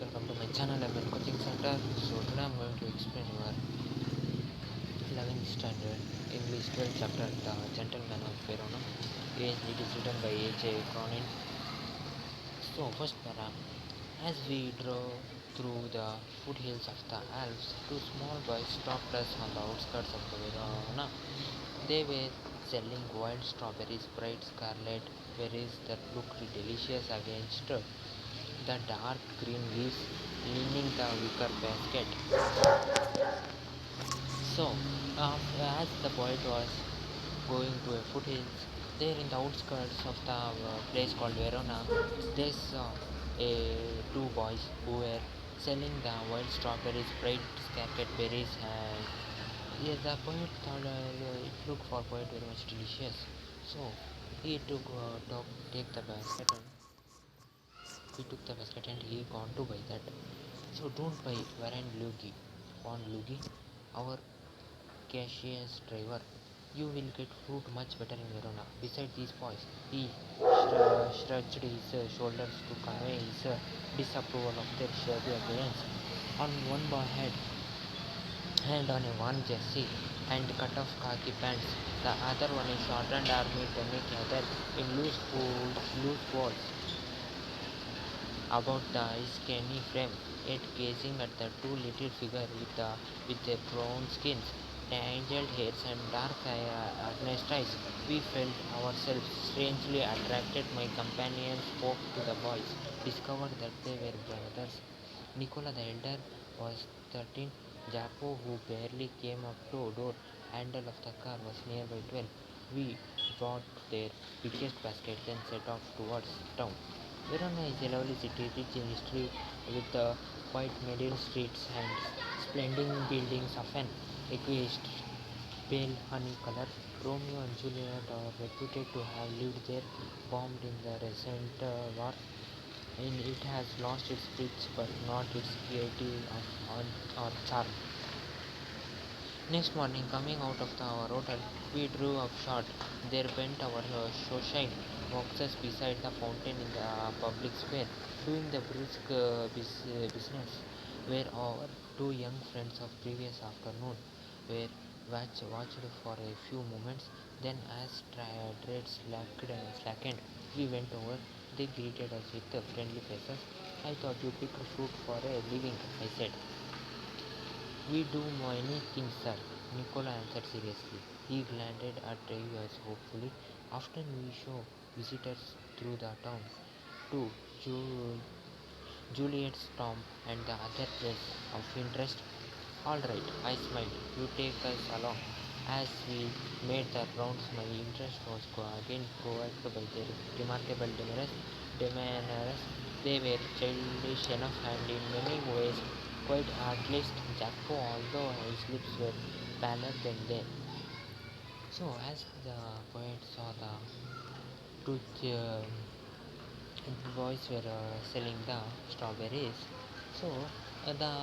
welcome to my channel. I'm in coaching center. So today I'm going to explain your 11th standard English 12th chapter, The Gentleman of Verona. It is written by H.A. Cronin. So first para, as we drove through the foothills of the Alps, two small boys stopped us on the outskirts of the Verona. They were selling wild strawberries, bright scarlet berries that looked delicious against the dark green leaves lining the wicker basket. So, as the poet was going to a foothills, there in the outskirts of the place called Verona, they saw two boys who were selling the wild strawberries, bright scarlet berries, and yeah, the poet thought it looked for poet very much delicious. So he take the basket and he took the basket and he gone to buy that. So don't buy it, warned Luigi, our cashier's driver. You will get fruit much better in Verona. Besides these boys, he shrugged his shoulders to convey his disapproval of their shabby appearance. On one boy had hand on a worn jersey and cut off khaki pants. The other one a shortened army tunic gathered in loose folds about the skinny frame, yet gazing at the two little figure with their brown skins, tangled hairs and dark earnest eyes, we felt ourselves strangely attracted. My companion spoke to the boys, discovered that they were brothers. Nicola the elder was 13. Japo, who barely came up to door handle of the car, was nearby 12. We bought their biggest basket, then set off towards town. Verona is a lovely city, rich in history, with the white medieval streets and splendid buildings of an aqueous pale honey color. Romeo and Juliet are reputed to have lived there, bombed in the recent war, and it has lost its bridge but not its beauty or charm. Next morning, coming out of our hotel, we drew up short. There bent our shine boxes beside the fountain in the public square, doing the brisk business, where our two young friends of previous afternoon were watched for a few moments. Then, as trade slackened, we went over. They greeted us with friendly faces. I thought you picked fruit for a living, I said. We do many things, sir, Nicola answered seriously. He glanced at us hopefully. Often we show visitors through the town to Ju- Juliet's tomb and the other place of interest. All right, I smiled. You take us along. As we made the rounds, my interest was again provoked by their remarkable demeanors. They were childish enough and in many ways quite artless. Jacopo, although his lips were paler than they. So, as the poet saw the two boys were selling the strawberries, so the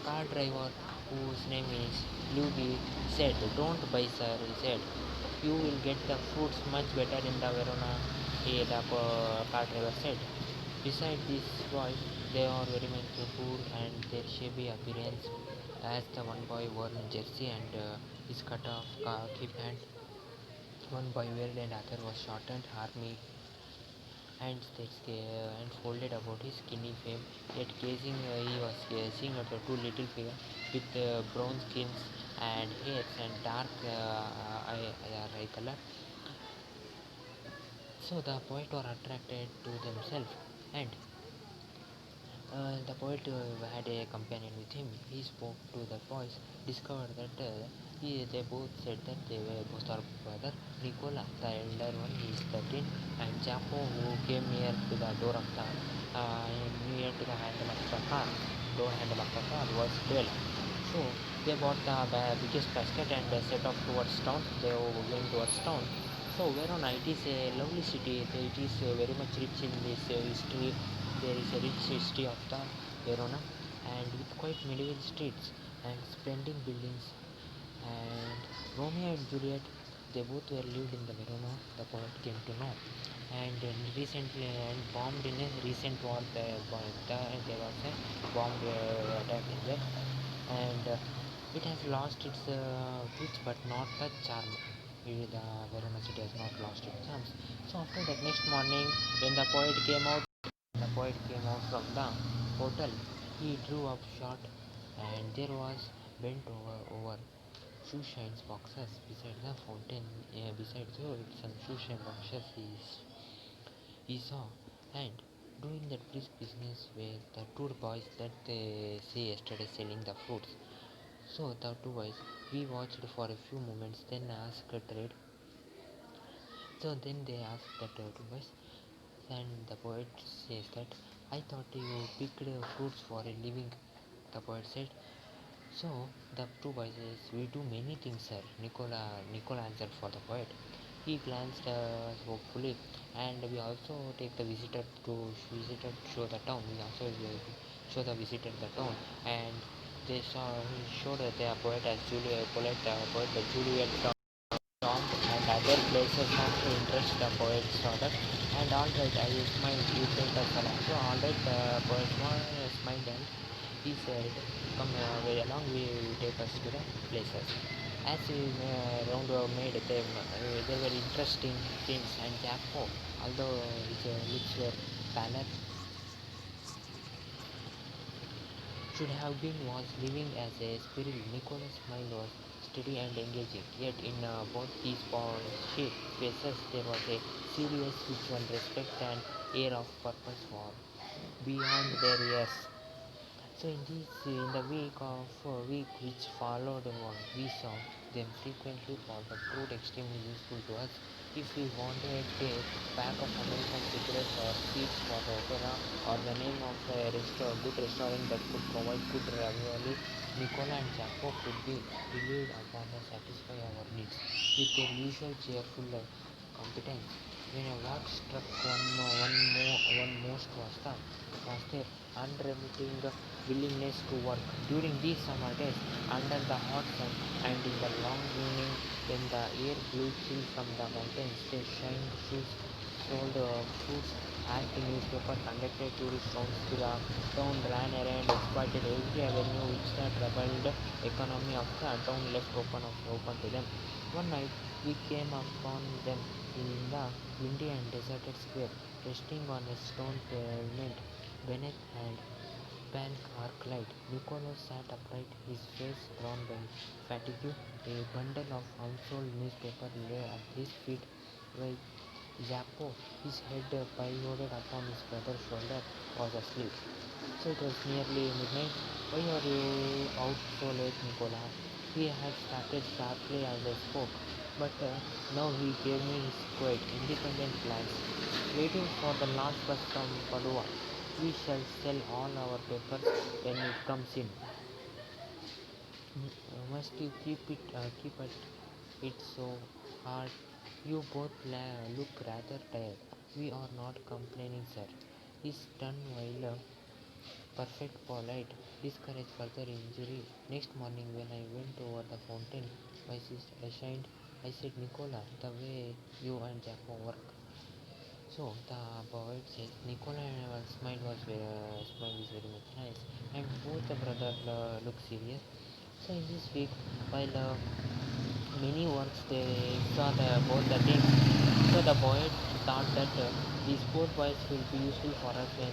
car driver, whose name is Luigi, said, "Don't buy, sir," he said. "You will get the fruits much better in the Verona," the car driver said. Besides these boys, they are very much poor and their shabby appearance, as the one boy wore a jersey and his cut off khaki pant. One boy wore and other was shortened army and folded about his skinny frame. Yet he was gazing at the two little figures with brown skins and hairs and dark eye color. So the poet were attracted to themselves, and the poet had a companion with him. He spoke to the boys, discovered that they both said that they were both our brother. Nicola, the elder one, is 13, and Japo, who came near to the handle of the car, door handle of the car, was 12. So they bought the biggest basket and set off towards town. They went towards town. So Verona, it is a lovely city. It is very much rich in this history. There is a rich history of the Verona, and with quite medieval streets and splendid buildings. And Romeo and Juliet, they both were lived in the Verona, the poet came to know. and recently and bombed in a recent war. There was a bomb attack in there, and it has lost its pitch but not the charm. The Verona city has not lost its charms. So after that, next morning, when the poet came out from the hotel, he drew up short, and there was bent over shoe shines boxes beside the fountain. Beside some shoe shine boxes he saw, and doing that brisk business where the two boys that they say yesterday selling the fruits. So the two boys, we watched for a few moments, then asked a trade. So then they asked that two boys, and the poet says that I thought you picked fruits for a living. The poet said. So the two boys says, we do many things, sir. Nicola answered for the poet. He glanced hopefully, and we also take the visitor to show the town. We also show the visitor the town, and they showed their poet as poet the Juliet Tom and other places of interest. The poet saw that, and all right, I smiled. You take us along. So all right, the poet smiled, and he said, come way along, we take us to the places. As we round made them, there were interesting things, and Japo, although his lips were pallid, should have been was living as a squirrel. Nicholas' smile was steady and engaging, yet in both these faces there was a serious spiritual respect and air of purpose for beyond their years. So in the week which followed, we saw them frequently for the proved extremely useful to us. If we wanted a pack of American cigarettes or seats for the opera or the name of a good restaurant that could provide good ravioli, Nicola and Jacopo could be relied upon to satisfy our needs with their usual cheerful competence. When what struck one most was their unremitting willingness to work during these summer days under the hot sun, and in the long evening when the air blew chill from the mountains. They shined shoes, sold fruits, asked the newspaper, conducted tourist rounds to the town, ran around, exploited every avenue which the troubled economy of the town left open to them. One night we came upon them in the windy and deserted square, resting on a stone pavement beneath and pan arc light. Nicholas sat upright, his face drawn by fatigue. A bundle of unsold newspaper lay at his feet, while Zappo, his head pillowed upon his brother's shoulder, was asleep. So it was nearly midnight. Why are you out so late, Nicola? He had started sharply as I spoke, but now he gave me his quiet, independent glance. Waiting for the last bus from Padua. We shall sell all our papers when it comes in. Must you keep at it so hard? You both look rather tired. We are not complaining, sir. He turned while perfect polite, discourage further injury. Next morning when I went over the fountain, my sister I said, Nicola, the way you and Jaco work. So the poet says, Nicola and our smile is very much nice, and both the brother look serious. So in this week, while many works they saw both the things. So the poet thought that these poor boys will be useful for us when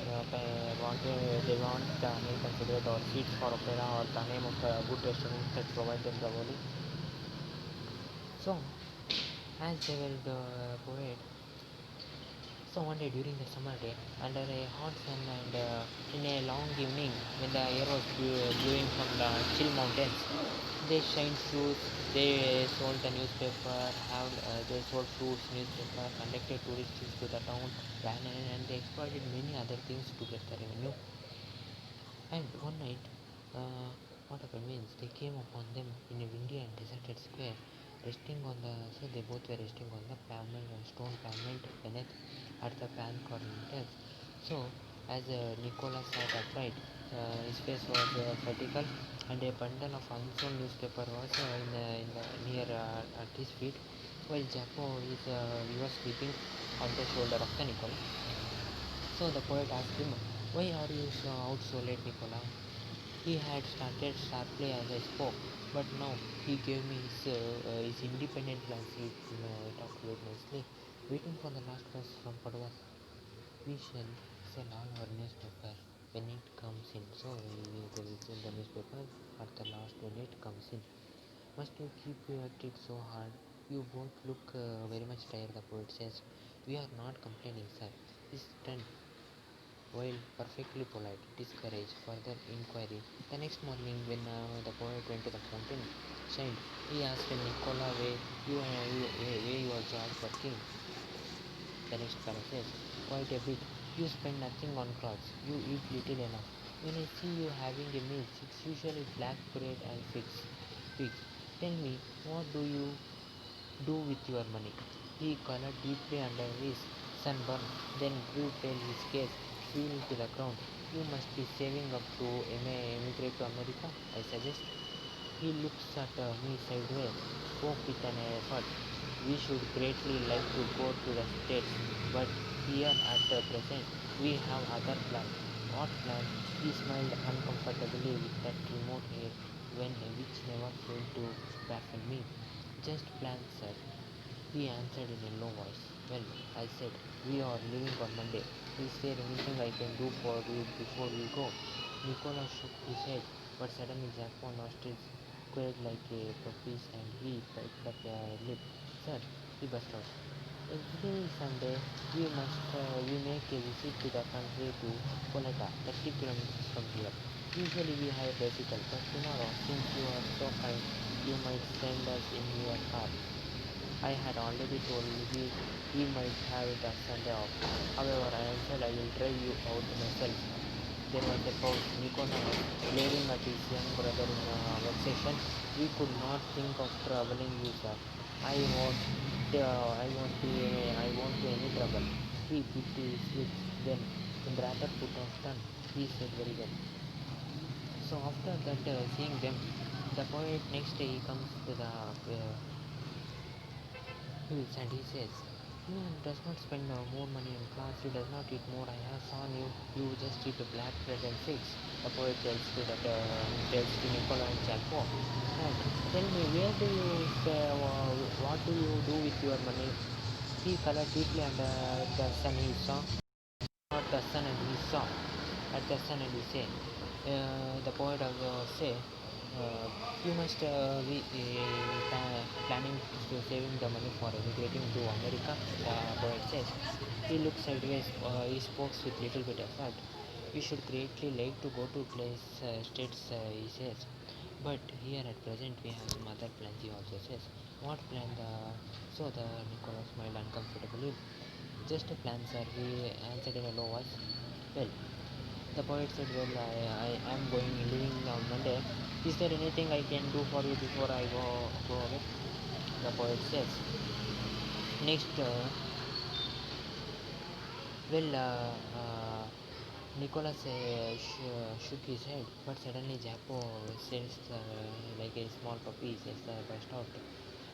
they want the American cigarette or seats for opera or the name of a good restaurant that provide them the volley. So as they were the poet, so one day during the summer day, under a hot sun and in a long evening when the air was blowing from the chill mountains, they shined shoes, they sold the newspaper, they sold fruits, newspaper, conducted tourists to the town, ran in, and they exploited many other things to get the revenue. And one night, what happened means they came upon them in a windy and deserted square, resting on the. So they both were resting on the pavement, stone pavement beneath at the pan corners. So as Nicholas sat upright, his face was vertical, and a bundle of unsold newspaper was in the near at his feet. while Japo he was sleeping on the shoulder of the Nicola. So the poet asked him, "Why are you out so late, Nicola?" He had started sharply as I spoke, but now he gave me his independent plans. He talked very nicely. Waiting for the last bus from Padua, we shall sell all our newspaper when it comes in. So they will sell the newspaper at the last when it comes in. Must you keep at it so hard? You both look very much tired, the poet says. We are not complaining, sir. His turn, while perfectly polite, discouraged further inquiry. The next morning, when the poet went to the fountain, shined, he asked Nicola where you are working. The next fellow says, quite a bit. You spend nothing on clothes. You eat little enough. When I see you having a meal, it's usually black bread and figs. Tell me, what do you do with your money? He colored deeply under his sunburn, then drew pale his gaze fell to the ground. You must be saving up to emigrate to America, I suggest. He looks at me sideways, spoke with an effort. We should greatly like to go to the States, but here at the present we have other plans. What plan? He smiled uncomfortably with that remote air which never failed to baffle me. Just plans, sir. He answered in a low voice. Well, I said, we are leaving on Monday. Is there anything I can do for you before we go? Nicholas shook his head, but suddenly Jack's nostrils quailed like a puppy's and he pricked up a lip. Sir, he burst out. Every Sunday we make a visit to the country to Poleta, 30 kilometers from here. Usually we hire bicycle, but tomorrow, since you are so kind, you might send us in your car. I had already told he might have the Sunday off. However, I answered I will drive you out myself. There was a pause. Nicola was glaring at his young brother in vexation. We could not think of troubling you, sir. I won't. I won't be any trouble. He bit his lips. Then, in rather put off tone, he said very well. So after that, seeing them, the poet next day he comes to the hills and he says, "You does not spend more money on clothes, you does not eat more. I have seen you just eat black bread and figs." The poet tells to Nicola and Chapo, "And tell me, where do you what do you do with your money?" He colored deeply under the sun he saw, not the sun and he saw, at the sun and he say, the poet also say, uh, you must be planning to saving the money for emigrating to America, the poet says. He looks sideways, he spoke with little bit effort. We should greatly like to go to states, he says. But here at present we have some other plans, he also says. What plan? So the Nicholas smiled uncomfortably. Just a plan, sir, he answered in a low voice. Well, the poet said, well, I am leaving on Monday. Is there anything I can do for you before I go away? The poet says. Next, well, Nicholas shook his head, but suddenly Japo says, like a small puppy, says, burst out.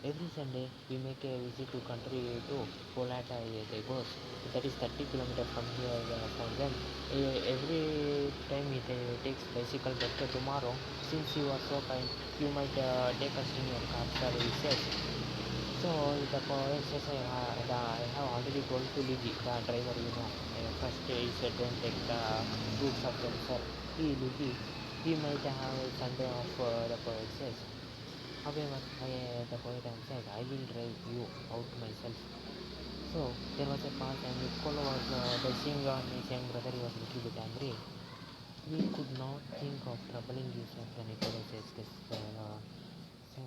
Every Sunday we make a visit to country to Polata, they goes. That is 30 kilometers from here from them. Every time he takes bicycle, but tomorrow, since you are so kind, you might take us in your car, sir, he says. So the poet says, I have already told to Luigi, the driver, first he said don't take the fruits of them, sir. Luigi, he might have a Sunday off, the poet says. However, the poet answered, I will drive you out myself. So there was a pause and Niccolo was dashing on his young brother. He was a little bit angry. We could not think of troubling you, sir, the Niccolo says. So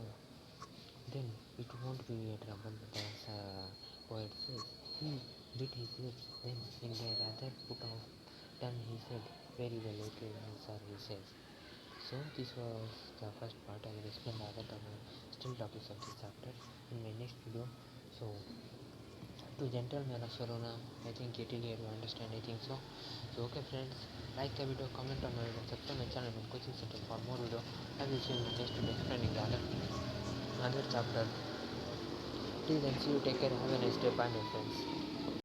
then it won't be a trouble, the poet says. He bit his lips. Then in a rather put off tone he said, very well, okay, sir, he says. So this was the first part. I will explain the other still topics of this chapter in my next video. So to gentlemen of Verona, I think till here you understand, I think so. So okay friends, like the video, comment on my video, subscribe my channel and coaching center for more video. I will see you in the next video explaining the other chapter Till then, see you, take care, have a nice day, bye, my friends.